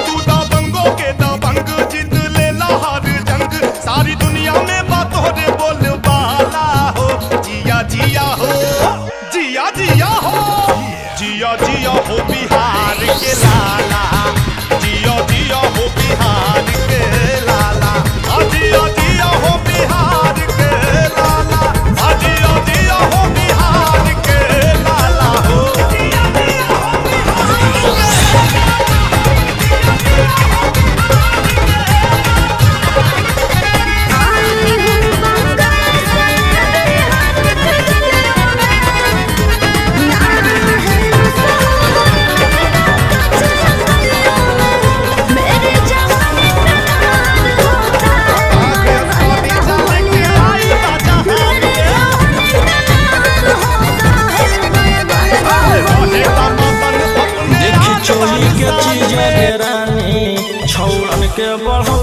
तू दबंगों के दबंग जीत लेला हर जंग सारी दुनिया में बातों रे बोल बाला हो जिया जिया हो जिया जिया हो जिया जिया हो बिहार के लाला जिया जिया हो बिहार के लाला जिया जिया हो बिहार के लाला जिया जिया हो बिहार के लाला हो जिया जिया हो चोली के चीज रानी छौड़न के बढ़ो